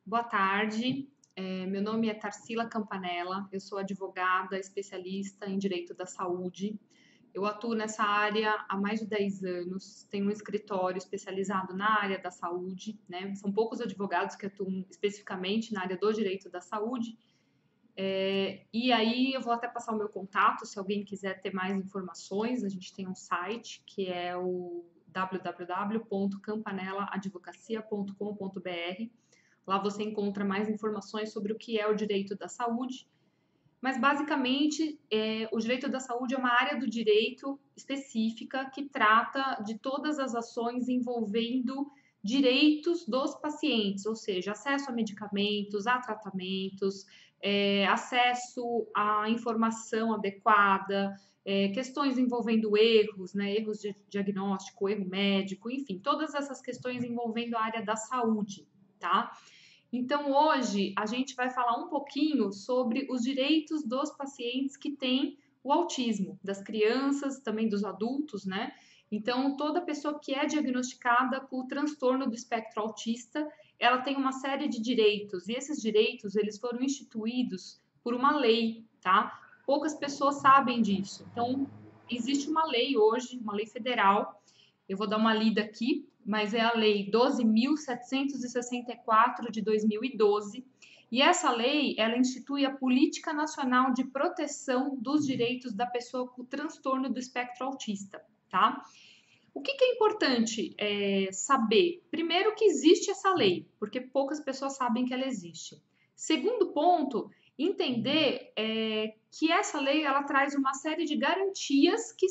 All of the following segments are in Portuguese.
Boa tarde, meu nome é Tarsila Campanella, eu sou advogada especialista em direito da saúde. Eu atuo nessa área há mais de 10 anos, tenho um escritório especializado na área da saúde, né? São poucos advogados que atuam especificamente na área do direito da saúde. E aí eu vou até passar o meu contato, se alguém quiser ter mais informações, a gente tem um site que é o www.campanellaadvocacia.com.br. Lá você encontra mais informações sobre o que é o direito da saúde. Mas, basicamente, o direito da saúde é uma área do direito específica que trata de todas as ações envolvendo direitos dos pacientes, ou seja, acesso a medicamentos, a tratamentos, acesso à informação adequada, questões envolvendo erros, né, erros de diagnóstico, erro médico, enfim, todas essas questões envolvendo a área da saúde, tá? Então, hoje a gente vai falar um pouquinho sobre os direitos dos pacientes que têm o autismo, das crianças, também dos adultos, né? Então, toda pessoa que é diagnosticada com o transtorno do espectro autista, ela tem uma série de direitos, e esses direitos, eles foram instituídos por uma lei, tá? Poucas pessoas sabem disso. Então, existe uma lei hoje, uma lei federal, eu vou dar uma lida aqui, mas é a Lei 12.764 de 2012. E essa lei, ela institui a Política Nacional de Proteção dos Direitos da Pessoa com transtorno do espectro autista, tá? O que é importante saber? Primeiro que existe essa lei, porque poucas pessoas sabem que ela existe. Segundo ponto, entender que essa lei ela traz uma série de garantias que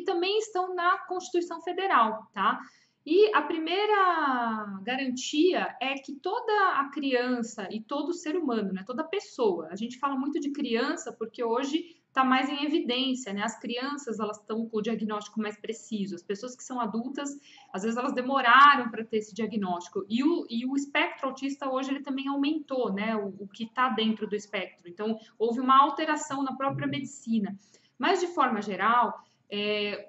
também estão na Constituição Federal, tá? E a primeira garantia é que toda a criança e todo ser humano, né, toda pessoa, a gente fala muito de criança porque hoje está mais em evidência, né? As crianças elas estão com o diagnóstico mais preciso, as pessoas que são adultas, às vezes elas demoraram para ter esse diagnóstico. E o espectro autista hoje ele também aumentou, né? O que está dentro do espectro. Então houve uma alteração na própria medicina. Mas de forma geral,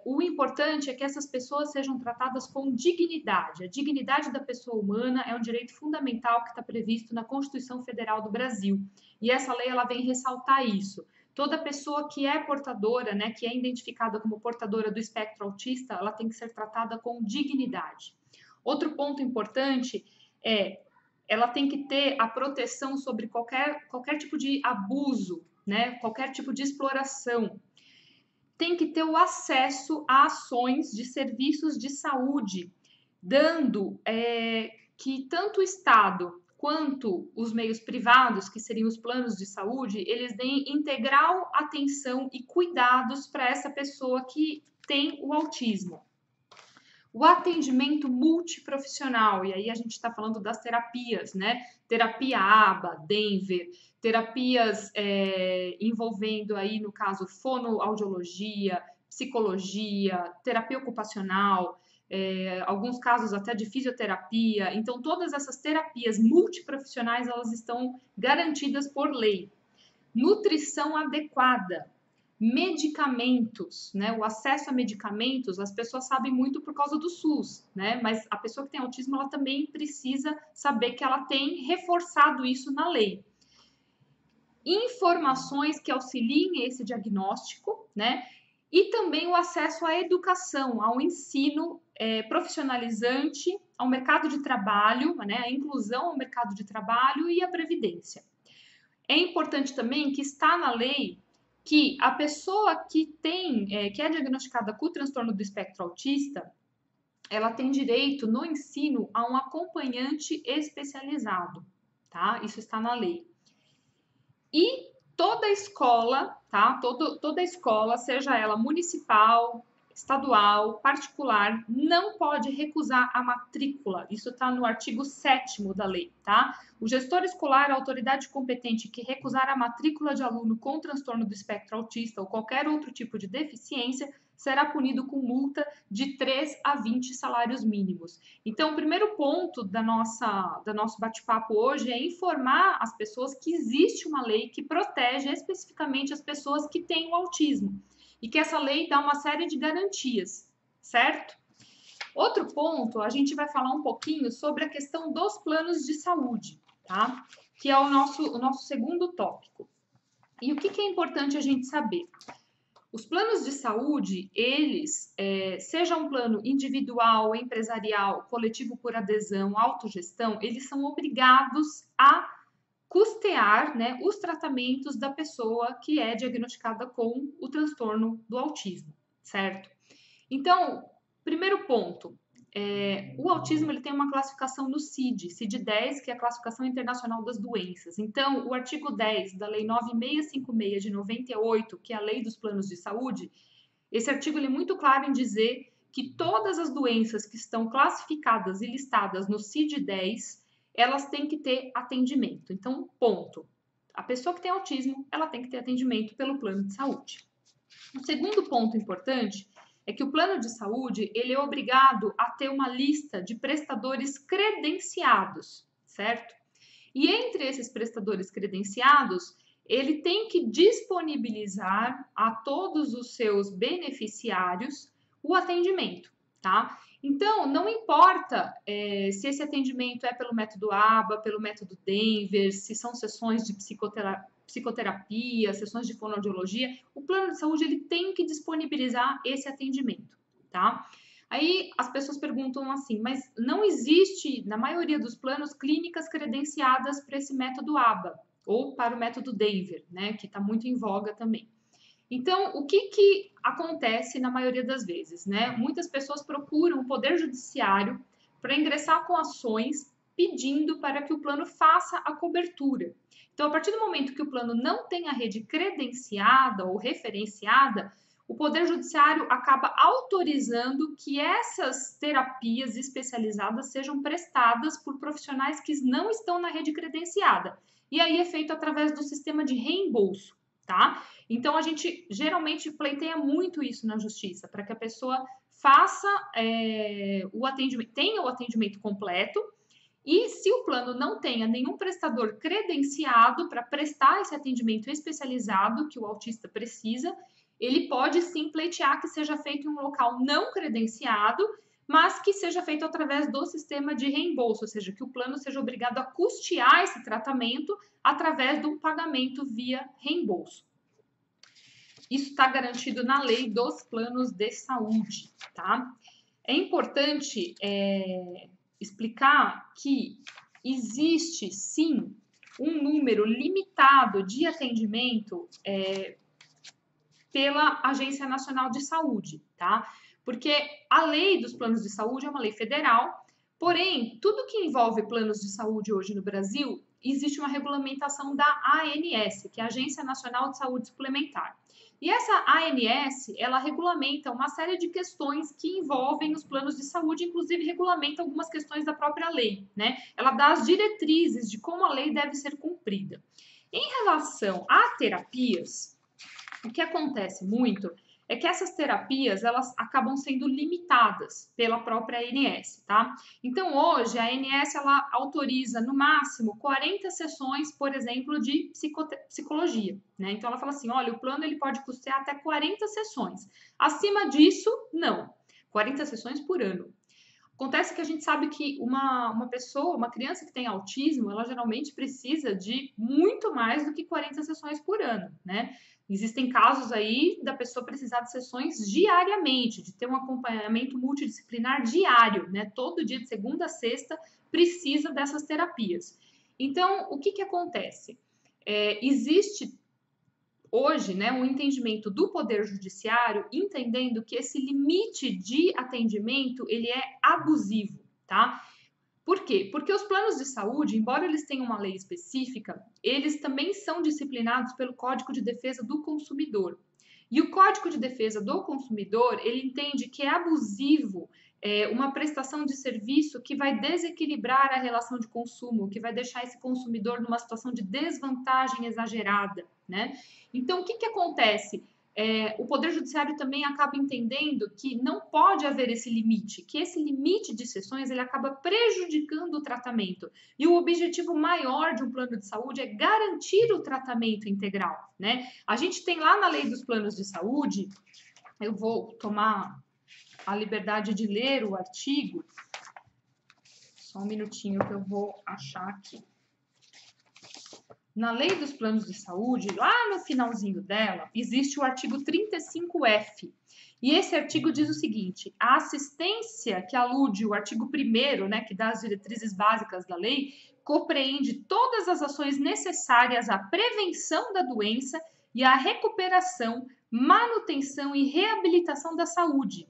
o importante é que essas pessoas sejam tratadas com dignidade. A dignidade da pessoa humana é um direito fundamental que está previsto na Constituição Federal do Brasil. E essa lei ela vem ressaltar isso. Toda pessoa que é portadora, né, que é identificada como portadora do espectro autista, ela tem que ser tratada com dignidade. Outro ponto importante é ela tem que ter a proteção sobre qualquer tipo de abuso, né, qualquer tipo de exploração. Tem que ter o acesso a ações de serviços de saúde, dando que tanto o Estado quanto os meios privados, que seriam os planos de saúde, eles deem integral atenção e cuidados para essa pessoa que tem o autismo. O atendimento multiprofissional, e aí a gente está falando das terapias, né? Terapia ABA, Denver, terapias envolvendo aí, no caso, fonoaudiologia, psicologia, terapia ocupacional, alguns casos até de fisioterapia. Então, todas essas terapias multiprofissionais, elas estão garantidas por lei. Nutrição adequada, medicamentos, né? O acesso a medicamentos, as pessoas sabem muito por causa do SUS, né? Mas a pessoa que tem autismo, ela também precisa saber que ela tem reforçado isso na lei. Informações que auxiliem esse diagnóstico, né? E também o acesso à educação, ao ensino profissionalizante, ao mercado de trabalho, né? A inclusão ao mercado de trabalho e a previdência. É importante também que está na lei que a pessoa que que é diagnosticada com o transtorno do espectro autista, ela tem direito no ensino a um acompanhante especializado, tá? Isso está na lei. E toda escola, tá? Toda escola, seja ela municipal, estadual, particular, não pode recusar a matrícula. Isso está no artigo 7º da lei, tá? O gestor escolar, a autoridade competente que recusar a matrícula de aluno com transtorno do espectro autista ou qualquer outro tipo de deficiência será punido com multa de 3 a 20 salários mínimos. Então, o primeiro ponto do nosso bate-papo hoje é informar as pessoas que existe uma lei que protege especificamente as pessoas que têm o autismo e que essa lei dá uma série de garantias, certo? Outro ponto, a gente vai falar um pouquinho sobre a questão dos planos de saúde. tá? Que é o nosso segundo tópico. E o que é importante a gente saber? Os planos de saúde, eles, seja um plano individual, empresarial, coletivo por adesão, autogestão, eles são obrigados a custear, né, os tratamentos da pessoa que é diagnosticada com o transtorno do autismo, certo? Então, primeiro ponto, o autismo ele tem uma classificação no CID-10, que é a Classificação Internacional das Doenças. Então, o artigo 10 da Lei 9656 de 98, que é a Lei dos Planos de Saúde, esse artigo ele é muito claro em dizer que todas as doenças que estão classificadas e listadas no CID-10, elas têm que ter atendimento. Então, ponto. A pessoa que tem autismo, ela tem que ter atendimento pelo plano de saúde. O segundo ponto importante é que o plano de saúde ele é obrigado a ter uma lista de prestadores credenciados, certo? E entre esses prestadores credenciados, ele tem que disponibilizar a todos os seus beneficiários o atendimento, tá? Então, não importa se esse atendimento é pelo método ABA, pelo método Denver, se são sessões de psicoterapia, sessões de fonoaudiologia, o plano de saúde ele tem que disponibilizar esse atendimento, tá? Aí as pessoas perguntam assim, mas não existe, na maioria dos planos, clínicas credenciadas para esse método ABA ou para o método Denver, né, que está muito em voga também. Então, o que acontece na maioria das vezes, né? Muitas pessoas procuram o Poder Judiciário para ingressar com ações pedindo para que o plano faça a cobertura. Então, a partir do momento que o plano não tem a rede credenciada ou referenciada, o Poder Judiciário acaba autorizando que essas terapias especializadas sejam prestadas por profissionais que não estão na rede credenciada. E aí é feito através do sistema de reembolso, tá? Então, a gente geralmente pleiteia muito isso na justiça, para que a pessoa faça o atendimento, tenha o atendimento completo, e se o plano não tenha nenhum prestador credenciado para prestar esse atendimento especializado que o autista precisa, ele pode sim pleitear que seja feito em um local não credenciado, mas que seja feito através do sistema de reembolso, ou seja, que o plano seja obrigado a custear esse tratamento através de um pagamento via reembolso. Isso está garantido na lei dos planos de saúde, tá? É importante explicar que existe, sim, um número limitado de atendimento pela Agência Nacional de Saúde, tá? Porque a lei dos planos de saúde é uma lei federal, porém, tudo que envolve planos de saúde hoje no Brasil, existe uma regulamentação da ANS, que é a Agência Nacional de Saúde Suplementar. E essa ANS, ela regulamenta uma série de questões que envolvem os planos de saúde, inclusive regulamenta algumas questões da própria lei, né? Ela dá as diretrizes de como a lei deve ser cumprida. Em relação a terapias, o que acontece muito é que essas terapias, elas acabam sendo limitadas pela própria ANS, tá? Então, hoje, a ANS, ela autoriza, no máximo, 40 sessões, por exemplo, de psicologia, né? Então, ela fala assim, olha, o plano ele pode custear até 40 sessões. Acima disso, não. 40 sessões por ano. Acontece que a gente sabe que uma pessoa, uma criança que tem autismo, ela geralmente precisa de muito mais do que 40 sessões por ano, né? Existem casos aí da pessoa precisar de sessões diariamente, de ter um acompanhamento multidisciplinar diário, né? Todo dia, de segunda a sexta, precisa dessas terapias. Então, o que acontece? Existe hoje, né, um entendimento do Poder Judiciário entendendo que esse limite de atendimento ele é abusivo, tá? Por quê? Porque os planos de saúde, embora eles tenham uma lei específica, eles também são disciplinados pelo Código de Defesa do Consumidor. E o Código de Defesa do Consumidor, ele entende que é abusivo uma prestação de serviço que vai desequilibrar a relação de consumo, que vai deixar esse consumidor numa situação de desvantagem exagerada, né? Então, o que acontece? O Poder Judiciário também acaba entendendo que não pode haver esse limite, que esse limite de sessões ele acaba prejudicando o tratamento. E o objetivo maior de um plano de saúde é garantir o tratamento integral, né? A gente tem lá na lei dos planos de saúde, eu vou tomar a liberdade de ler o artigo, só um minutinho que eu vou achar aqui. na Lei dos Planos de Saúde, lá no finalzinho dela, existe o artigo 35F. E esse artigo diz o seguinte: a assistência que alude o artigo 1º, né, que dá as diretrizes básicas da lei, compreende todas as ações necessárias à prevenção da doença e à recuperação, manutenção e reabilitação da saúde.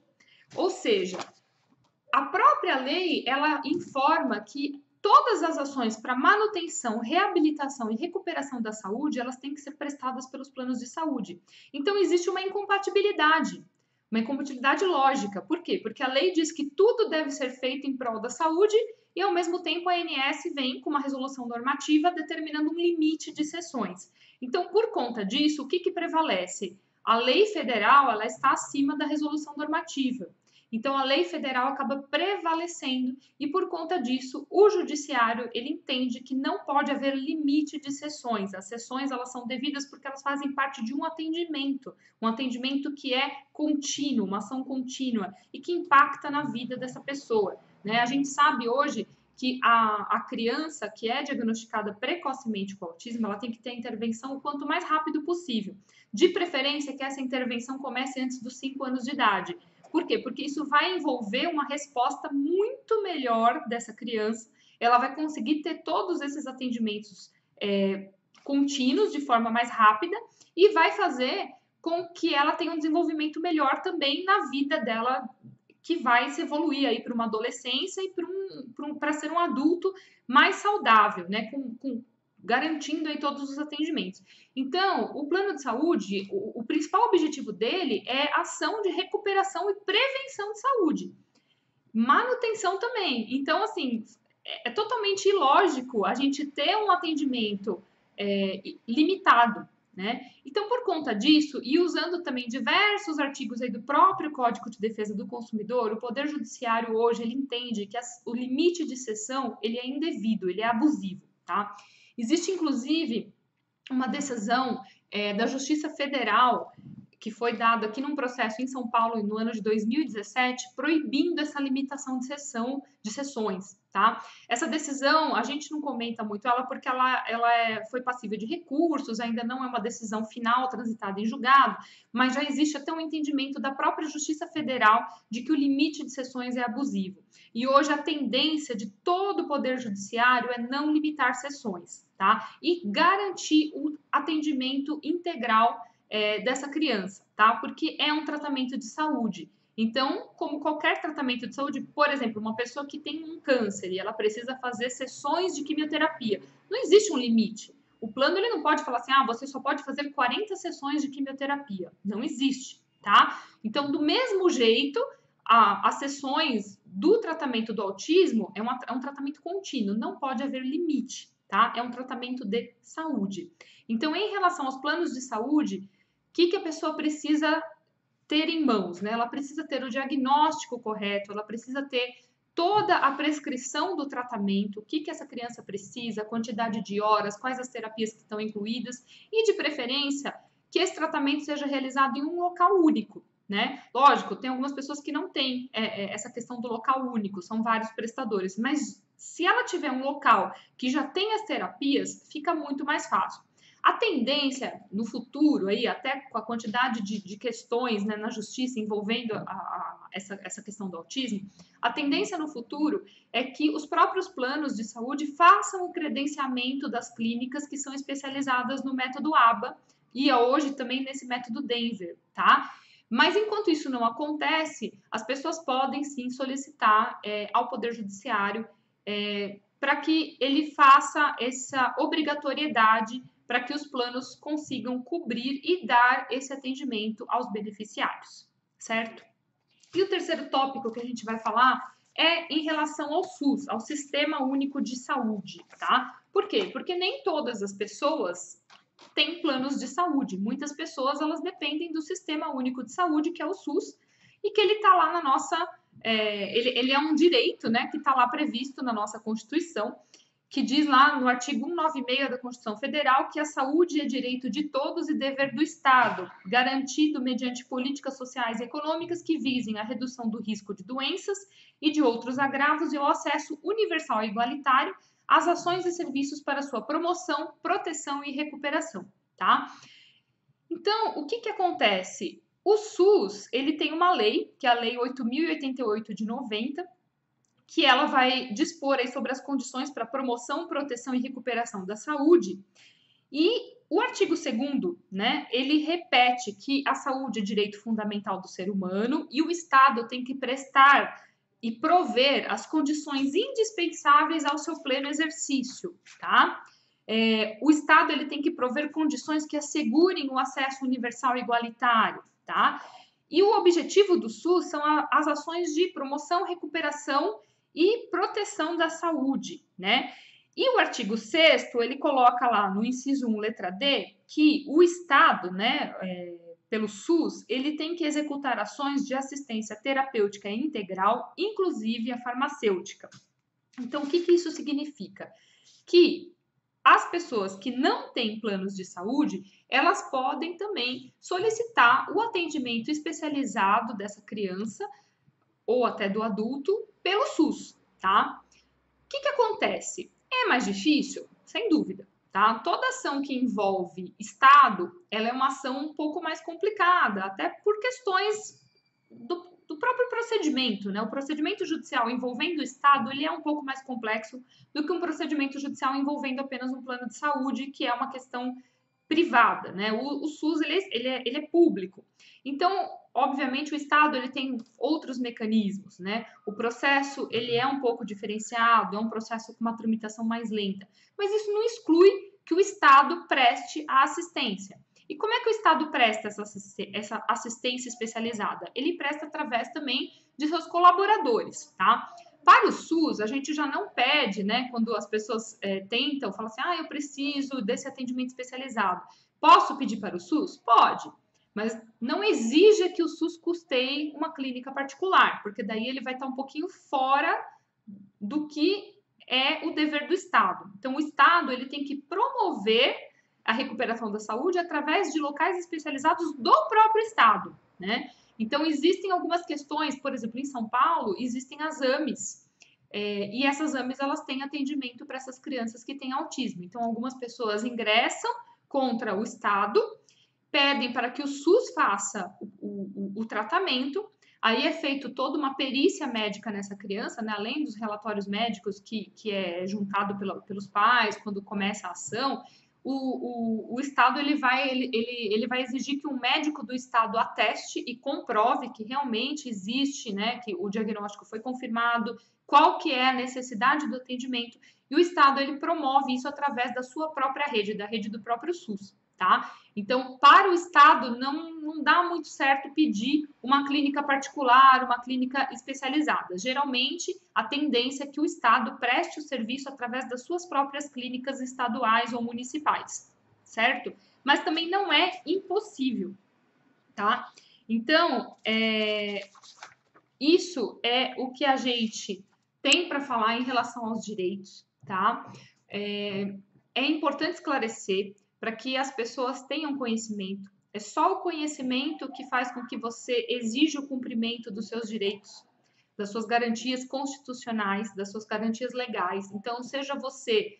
Ou seja, a própria lei, ela informa que todas as ações para manutenção, reabilitação e recuperação da saúde, elas têm que ser prestadas pelos planos de saúde. Então, existe uma incompatibilidade lógica. Por quê? Porque a lei diz que tudo deve ser feito em prol da saúde e, ao mesmo tempo, a ANS vem com uma resolução normativa determinando um limite de sessões. Então, por conta disso, o que prevalece? A lei federal, ela está acima da resolução normativa. Então, a lei federal acaba prevalecendo e, por conta disso, o judiciário ele entende que não pode haver limite de sessões. As sessões elas são devidas porque elas fazem parte de um atendimento que é contínuo, uma ação contínua e que impacta na vida dessa pessoa, né? A gente sabe hoje que a criança que é diagnosticada precocemente com autismo, ela tem que ter a intervenção o quanto mais rápido possível. De preferência que essa intervenção comece antes dos 5 anos de idade. Por quê? Porque isso vai envolver uma resposta muito melhor dessa criança. Ela vai conseguir ter todos esses atendimentos contínuos de forma mais rápida e vai fazer com que ela tenha um desenvolvimento melhor também na vida dela, que vai se evoluir aí para uma adolescência e para ser um adulto mais saudável, né? Garantindo aí todos os atendimentos. Então, o plano de saúde, o principal objetivo dele é ação de recuperação e prevenção de saúde. Manutenção também. Então, assim, é totalmente ilógico a gente ter um atendimento limitado, né? Então, por conta disso, e usando também diversos artigos aí do próprio Código de Defesa do Consumidor, o Poder Judiciário hoje, ele entende que o limite de sessão, ele é indevido, ele é abusivo, tá? Existe, inclusive, uma decisão da Justiça Federal que foi dada aqui num processo em São Paulo no ano de 2017, proibindo essa limitação de sessões, tá? Essa decisão, a gente não comenta muito ela porque ela foi passível de recursos, ainda não é uma decisão final transitada em julgado, mas já existe até um entendimento da própria Justiça Federal de que o limite de sessões é abusivo. E hoje a tendência de todo o Poder Judiciário é não limitar sessões, tá? E garantir o atendimento integral dessa criança, tá? Porque é um tratamento de saúde. Então, como qualquer tratamento de saúde, por exemplo, uma pessoa que tem um câncer e ela precisa fazer sessões de quimioterapia, não existe um limite. O plano ele não pode falar assim, você só pode fazer 40 sessões de quimioterapia. Não existe, tá? Então, do mesmo jeito, as sessões do tratamento do autismo é um tratamento contínuo, não pode haver limite, tá? É um tratamento de saúde. Então, em relação aos planos de saúde, o que a pessoa precisa ter em mãos, né? Ela precisa ter o diagnóstico correto, ela precisa ter toda a prescrição do tratamento, o que essa criança precisa, a quantidade de horas, quais as terapias que estão incluídas e, de preferência, que esse tratamento seja realizado em um local único, né? Lógico, tem algumas pessoas que não têm essa questão do local único, são vários prestadores, mas se ela tiver um local que já tem as terapias, fica muito mais fácil. A tendência no futuro, aí, até com a quantidade de questões, né, na justiça envolvendo essa questão do autismo, a tendência no futuro é que os próprios planos de saúde façam o credenciamento das clínicas que são especializadas no método ABA e hoje também nesse método Denver, tá? Mas enquanto isso não acontece, as pessoas podem sim solicitar ao Poder Judiciário para que ele faça essa obrigatoriedade para que os planos consigam cobrir e dar esse atendimento aos beneficiários, certo? E o terceiro tópico que a gente vai falar é em relação ao SUS, ao Sistema Único de Saúde, tá? Por quê? Porque nem todas as pessoas têm planos de saúde. Muitas pessoas, elas dependem do Sistema Único de Saúde, que é o SUS, e que ele está lá na nossa... ele é um direito, né, que está lá previsto na nossa Constituição, que diz lá no artigo 196 da Constituição Federal que a saúde é direito de todos e dever do Estado, garantido mediante políticas sociais e econômicas que visem a redução do risco de doenças e de outros agravos e o acesso universal e igualitário as ações e serviços para sua promoção, proteção e recuperação, tá? Então, o que que acontece? O SUS, ele tem uma lei, que é a Lei 8.088 de 90, que ela vai dispor aí sobre as condições para promoção, proteção e recuperação da saúde. E o artigo 2º, né, ele repete que a saúde é direito fundamental do ser humano e o Estado tem que prestar e prover as condições indispensáveis ao seu pleno exercício, tá? O Estado ele tem que prover condições que assegurem o acesso universal e igualitário, tá? E o objetivo do SUS são as ações de promoção, recuperação e proteção da saúde, né? E o artigo 6º, ele coloca lá no inciso 1, letra D, que o Estado, né, pelo SUS, ele tem que executar ações de assistência terapêutica integral, inclusive a farmacêutica. Então, o que que isso significa? Que as pessoas que não têm planos de saúde, elas podem também solicitar o atendimento especializado dessa criança ou até do adulto pelo SUS, tá? O que que acontece? É mais difícil? Sem dúvida, tá? Toda ação que envolve Estado, ela é uma ação um pouco mais complicada, até por questões do próprio procedimento, né? O procedimento judicial envolvendo o Estado, ele é um pouco mais complexo do que um procedimento judicial envolvendo apenas um plano de saúde, que é uma questão privada, né? O SUS, ele é público. Então, obviamente, o Estado, ele tem outros mecanismos, né? O processo, ele é um pouco diferenciado, é um processo com uma tramitação mais lenta. Mas isso não exclui que o Estado preste a assistência. E como é que o Estado presta essa assistência especializada? Ele presta através também de seus colaboradores, tá? Para o SUS, a gente já não pede, né? Quando as pessoas tentam, falam assim, eu preciso desse atendimento especializado. Posso pedir para o SUS? Pode, mas não exija que o SUS custeie uma clínica particular, porque daí ele vai estar um pouquinho fora do que é o dever do Estado. Então, o Estado ele tem que promover a recuperação da saúde através de locais especializados do próprio Estado, né? Então, existem algumas questões, por exemplo, em São Paulo, existem as AMEs, e essas AMEs, elas têm atendimento para essas crianças que têm autismo. Então, algumas pessoas ingressam contra o Estado, pedem para que o SUS faça o tratamento, aí é feito toda uma perícia médica nessa criança, né? Além dos relatórios médicos que é juntado pelos pais quando começa a ação, o Estado ele vai exigir que um médico do Estado ateste e comprove que realmente existe, né, que o diagnóstico foi confirmado, qual que é a necessidade do atendimento, e o Estado ele promove isso através da sua própria rede, da rede do próprio SUS, tá? Então, para o Estado, não dá muito certo pedir uma clínica particular, uma clínica especializada. Geralmente, a tendência é que o Estado preste o serviço através das suas próprias clínicas estaduais ou municipais, certo? Mas também não é impossível, tá? Então, isso é o que a gente tem para falar em relação aos direitos, tá? É importante esclarecer para que as pessoas tenham conhecimento. É só o conhecimento que faz com que você exija o cumprimento dos seus direitos, das suas garantias constitucionais, das suas garantias legais. Então, seja você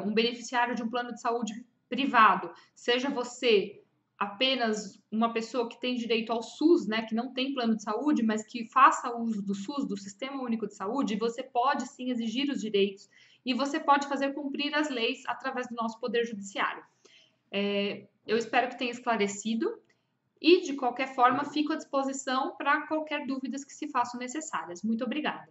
um beneficiário de um plano de saúde privado, seja você apenas uma pessoa que tem direito ao SUS, né, que não tem plano de saúde, mas que faça uso do SUS, do Sistema Único de Saúde, você pode sim exigir os direitos e você pode fazer cumprir as leis através do nosso Poder Judiciário. Eu espero que tenha esclarecido e, de qualquer forma, fico à disposição para qualquer dúvidas que se façam necessárias. Muito obrigada.